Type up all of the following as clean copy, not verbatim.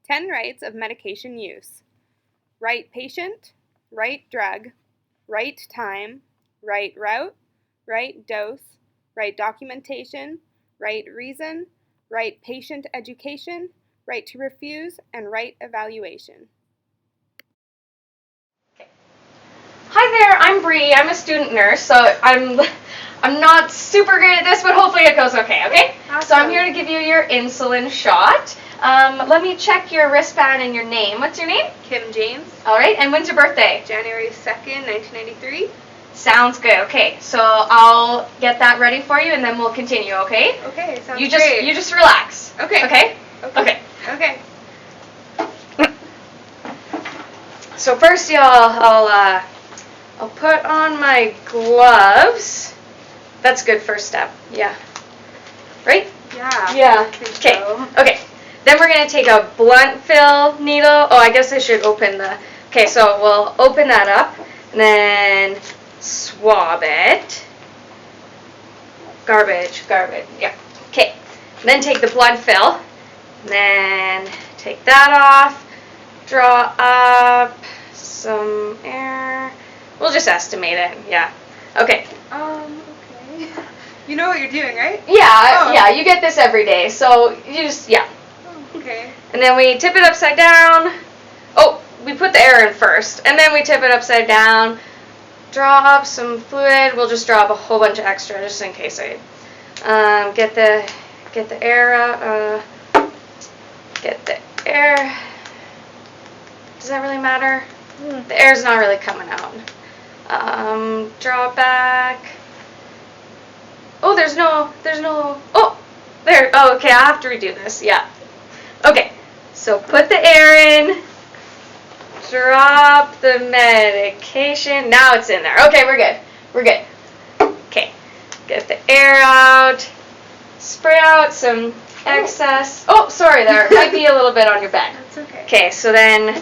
10 rights of medication use. Right patient, right drug, right time, right route, right dose, right documentation, right reason, right patient education, right to refuse, and right evaluation. Hi there, I'm Bree. I'm a student nurse, so I'm not super great at this, but hopefully it goes okay? Awesome. So I'm here to give you your insulin shot. Let me check your wristband and your name. What's your name? Kim James. All right, and when's your birthday? January 2nd, 1993. Sounds good. Okay, so I'll get that ready for you, and then we'll continue, okay? Okay, sounds great. You just relax. Okay. Okay? Okay. Okay. So first, y'all, I'll put on my gloves. That's a good first step. Yeah. Right? Yeah. Yeah. Okay. Then we're going to take a blunt fill needle. Oh, I guess I should open the... Okay, so we'll open that up and then swab it. Garbage. Yeah. Okay. Then take the blunt fill. And then take that off. Draw up some air. We'll just estimate it. Yeah. Okay. Okay. You know what you're doing, right? Yeah, yeah, you get this every day. So you just, yeah. Oh, okay. And then we tip it upside down. Oh, we put the air in first. And then we tip it upside down. Draw up some fluid. We'll just draw up a whole bunch of extra just in case I get the air out. Get the air. Does that really matter? The air's not really coming out. Draw back. Oh, there's no, oh, there, oh, okay, I have to redo this, yeah. Okay, so put the air in, drop the medication, now it's in there. Okay, we're good. Okay, get the air out, spray out some excess. Oh, sorry, there might be a little bit on your bed. That's okay. Okay, so then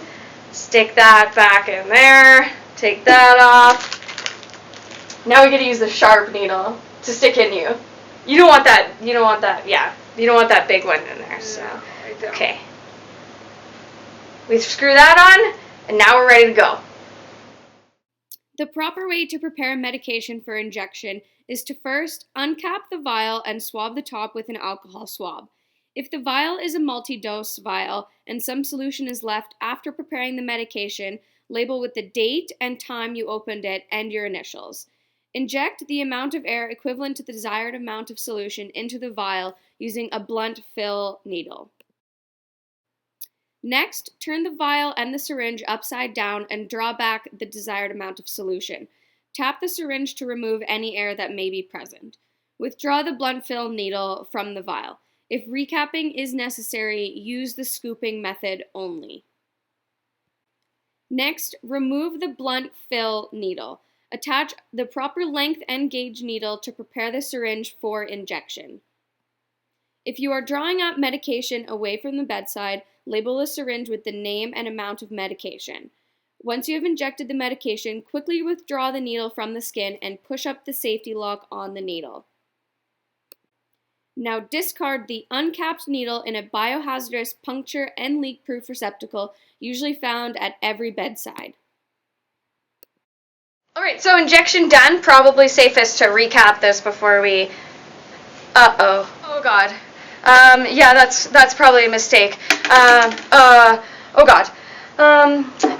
stick that back in there, take that off. Now we gotta use the sharp needle to stick in you. You don't want that, yeah. You don't want that big one in there, so. No, I don't. Okay. We screw that on, and now we're ready to go. The proper way to prepare medication for injection is to first uncap the vial and swab the top with an alcohol swab. If the vial is a multi-dose vial and some solution is left after preparing the medication, label with the date and time you opened it and your initials. Inject the amount of air equivalent to the desired amount of solution into the vial using a blunt fill needle. Next, turn the vial and the syringe upside down and draw back the desired amount of solution. Tap the syringe to remove any air that may be present. Withdraw the blunt fill needle from the vial. If recapping is necessary, use the scooping method only. Next, remove the blunt fill needle. Attach the proper length and gauge needle to prepare the syringe for injection. If you are drawing up medication away from the bedside, label the syringe with the name and amount of medication. Once you have injected the medication, quickly withdraw the needle from the skin and push up the safety lock on the needle. Now discard the uncapped needle in a biohazardous puncture and leak-proof receptacle, usually found at every bedside. Alright, so injection done. Probably safest to recap this before we... Oh god. Yeah, that's probably a mistake. Oh god.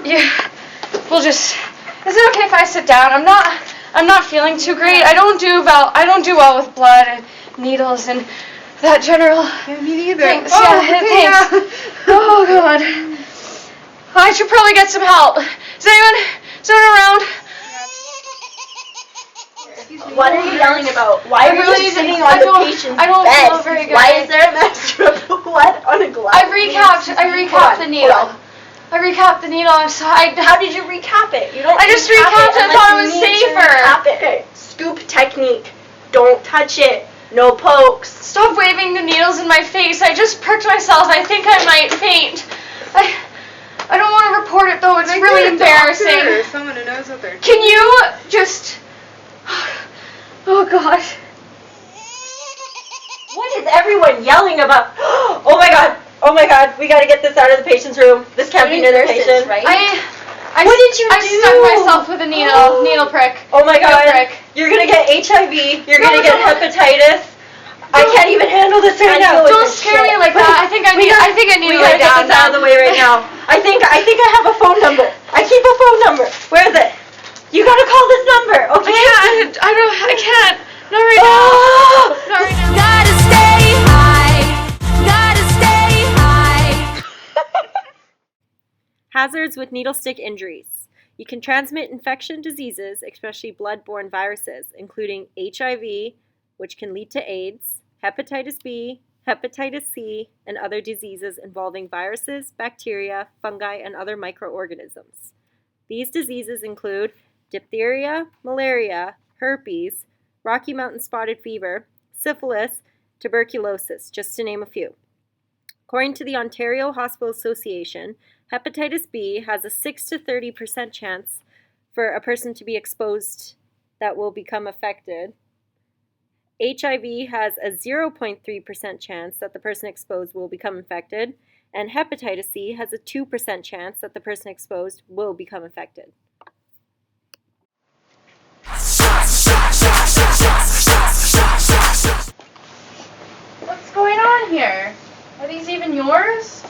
Yeah, we'll just... Is it okay if I sit down? I'm not feeling too great. I don't do well with blood and needles and that general... Yeah, me neither. Thanks. Oh, yeah, thanks. yeah. Oh god. I should probably get some help. Is anyone around? What are you yelling about? Why are you sitting on the patient's bed? I don't feel very good. Why is there a mixture of blood on a glove? I recapped the needle. I recapped the needle. I'm sorry. How did you recap it? You don't. I just recapped it. I thought it was safer. Recap it. Okay. Scoop technique. Don't touch it. No pokes. Stop waving the needles in my face. I just pricked myself. I think I might faint. I don't want to report it though. It's really embarrassing. Or someone who knows what they're doing. Can you just... Oh gosh. What is everyone yelling about? Oh my god. Oh my god, we gotta get this out of the patient's room. This can't be near the patient. Right? What did you I do? stuck myself with a needle prick. Oh my god, prick. you're gonna get HIV, you're gonna get hepatitis. I can't even handle this right now. Don't scare me like that. I think I need to lay get down this out of the way right now. I think I have a phone number. I keep a phone number. Where is it? You gotta call this number, okay? I can't. Not right now. Not right now. Gotta stay high. Gotta stay high. Hazards with needle stick injuries. You can transmit infection diseases, especially blood-borne viruses, including HIV, which can lead to AIDS, hepatitis B, hepatitis C, and other diseases involving viruses, bacteria, fungi, and other microorganisms. These diseases include diphtheria, malaria, herpes, Rocky Mountain spotted fever, syphilis, tuberculosis, just to name a few. According to the Ontario Hospital Association, hepatitis B has a 6 to 30% chance for a person to be exposed that will become affected. HIV has a 0.3% chance that the person exposed will become infected, and hepatitis C has a 2% chance that the person exposed will become affected. What's going on here? Are these even yours?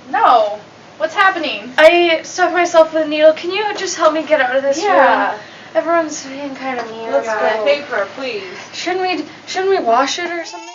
No. What's happening? I stuck myself with a needle. Can you just help me get out of this room? Everyone's being kind of mean about it. Paper, please. Shouldn't we wash it or something?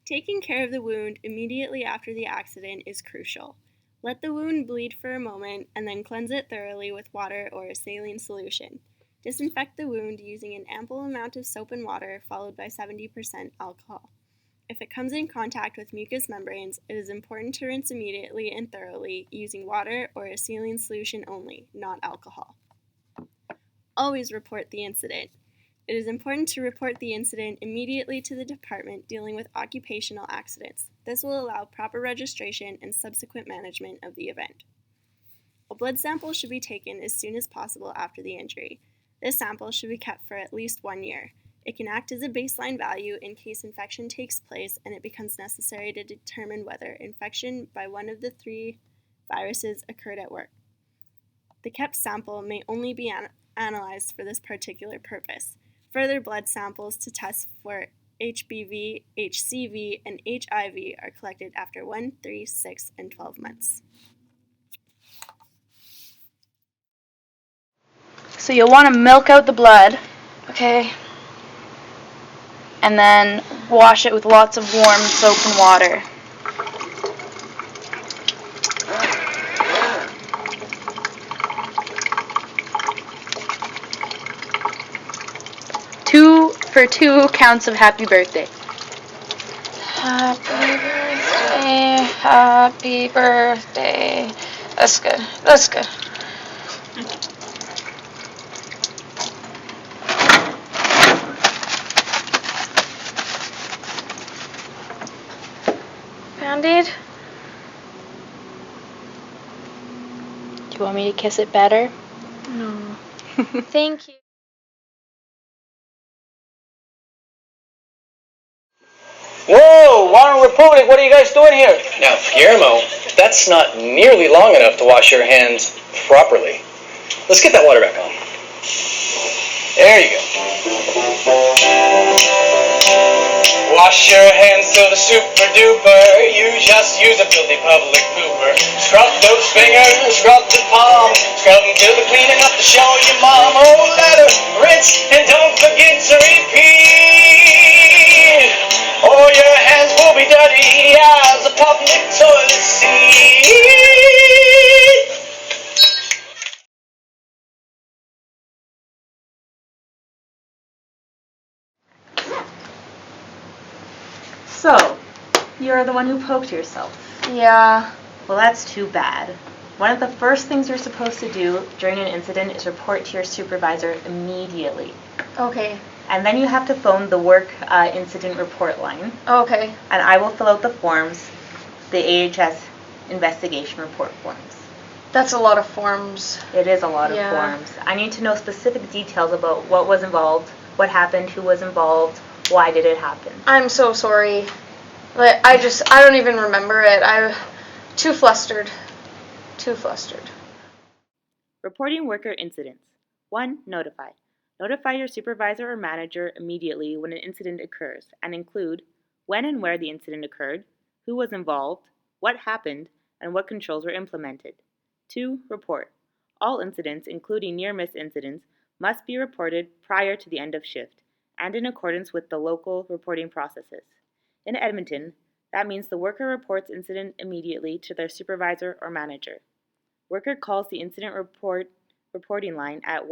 Taking care of the wound immediately after the accident is crucial. Let the wound bleed for a moment and then cleanse it thoroughly with water or a saline solution. Disinfect the wound using an ample amount of soap and water followed by 70% alcohol. If it comes in contact with mucous membranes, it is important to rinse immediately and thoroughly using water or a saline solution only, not alcohol. Always report the incident. It is important to report the incident immediately to the department dealing with occupational accidents. This will allow proper registration and subsequent management of the event. A blood sample should be taken as soon as possible after the injury. This sample should be kept for at least 1 year. It can act as a baseline value in case infection takes place and it becomes necessary to determine whether infection by one of the 3 viruses occurred at work. The kept sample may only be analyzed for this particular purpose. Further blood samples to test for HBV, HCV, and HIV are collected after 1, 3, 6, and 12 months. So you'll want to milk out the blood. Okay. And then wash it with lots of warm soap and water. Two counts of happy birthday. Happy birthday, happy birthday. That's good. That's good. Band-Aid? Do you want me to kiss it better? No. Thank you. Whoa, Warren Republic, what are you guys doing here? Now, Guillermo, that's not nearly long enough to wash your hands properly. Let's get that water back on. There you go. Wash your hands till the super duper. You just use a filthy public pooper. Scrub those fingers, scrub the palm. Scrub them till they're clean enough to show your mom. Oh, lather, rinse, and don't forget to repeat. Or your hands will be dirty as a public toilet seat. So, you're the one who poked yourself. Yeah. Well, that's too bad. One of the first things you're supposed to do during an incident is report to your supervisor immediately. Okay. And then you have to phone the work incident report line. Okay. And I will fill out the forms, the AHS investigation report forms. That's a lot of forms. It is a lot of Yeah. forms. I need to know specific details about what was involved, what happened, who was involved, why did it happen. I'm so sorry. Like, I don't even remember it. I'm too flustered. Too flustered. Reporting worker incidents. 1. Notify. Notify your supervisor or manager immediately when an incident occurs and include when and where the incident occurred, who was involved, what happened, and what controls were implemented. 2. Report. All incidents, including near-miss incidents, must be reported prior to the end of shift and in accordance with the local reporting processes. In Edmonton, that means the worker reports incident immediately to their supervisor or manager. Worker calls the incident reporting line at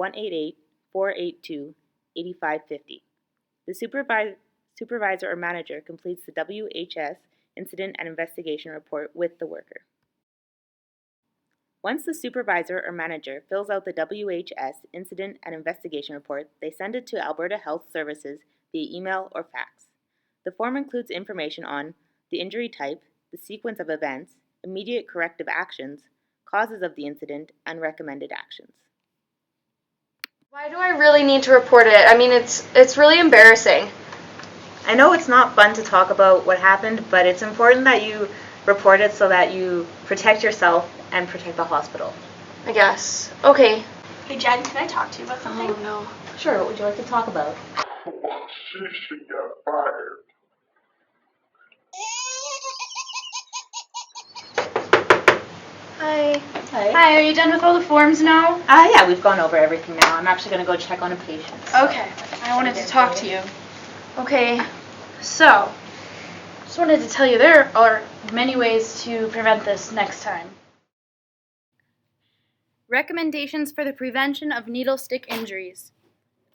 1-888-482-8550. The supervisor or manager completes the WHS incident and investigation report with the worker. Once the supervisor or manager fills out the WHS incident and investigation report, they send it to Alberta Health Services via email or fax. The form includes information on the injury type, the sequence of events, immediate corrective actions, causes of the incident, and recommended actions. Why do I really need to report it? I mean, it's really embarrassing. I know it's not fun to talk about what happened, but it's important that you report it so that you protect yourself and protect the hospital. I guess. Okay. Hey Jen, can I talk to you about something? Oh no. Sure, what would you like to talk about? She got fired. Hi. Hi, are you done with all the forms now? Yeah, we've gone over everything now. I'm actually going to go check on a patient. So. Okay, I wanted to talk to you. Okay. So, just wanted to tell you there are many ways to prevent this next time. Recommendations for the prevention of needlestick injuries.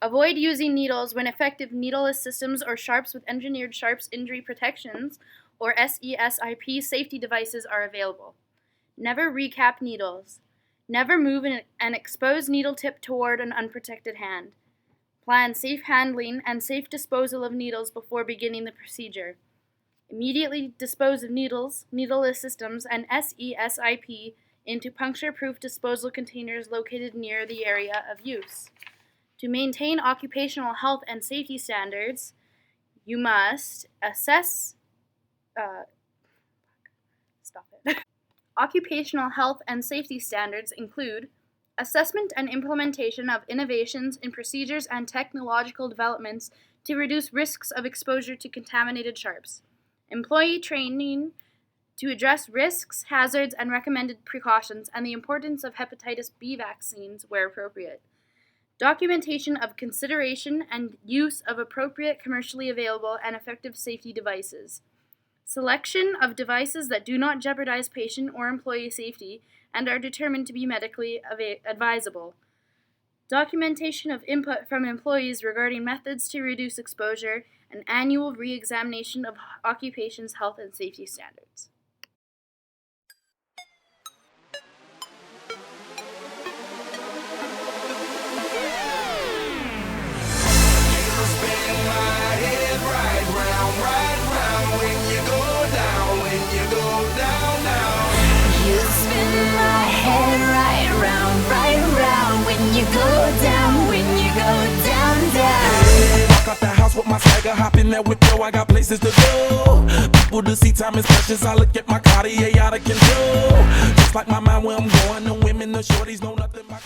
Avoid using needles when effective needleless systems or sharps with engineered sharps injury protections or SESIP safety devices are available. Never recap needles. Never move an exposed needle tip toward an unprotected hand. Plan safe handling and safe disposal of needles before beginning the procedure. Immediately dispose of needles, needleless systems, and SESIP into puncture-proof disposal containers located near the area of use. To maintain occupational health and safety standards, you must assess Occupational health and safety standards include assessment and implementation of innovations in procedures and technological developments to reduce risks of exposure to contaminated sharps, employee training to address risks, hazards, and recommended precautions, and the importance of hepatitis B vaccines where appropriate, documentation of consideration and use of appropriate commercially available and effective safety devices, selection of devices that do not jeopardize patient or employee safety and are determined to be medically advisable, documentation of input from employees regarding methods to reduce exposure, and annual re-examination of occupations' health and safety standards. With my swagger, hop in that whip, yo, I got places to go. People to see, time is precious. I look at my Cartier out of control. Just like my mind where I'm going, the women, the shorties know nothing but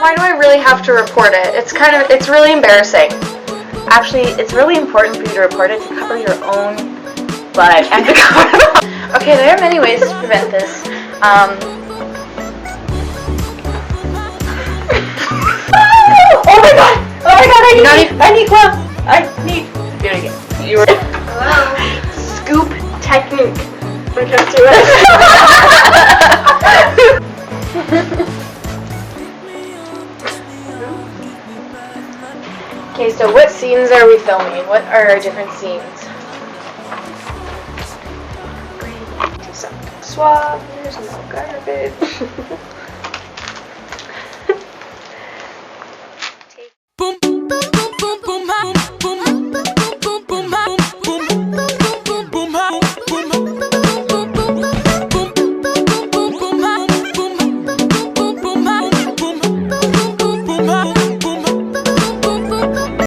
Why do I really have to report it? It's really embarrassing. Actually, it's really important for you to report it to cover your own butt and to cover. Okay, there are many ways to prevent this. Oh my god, I need gloves. Do it again. You were scoop technique. We're just do it. Okay, so what scenes are we filming? What are our different scenes? Do some swab, here's no garbage.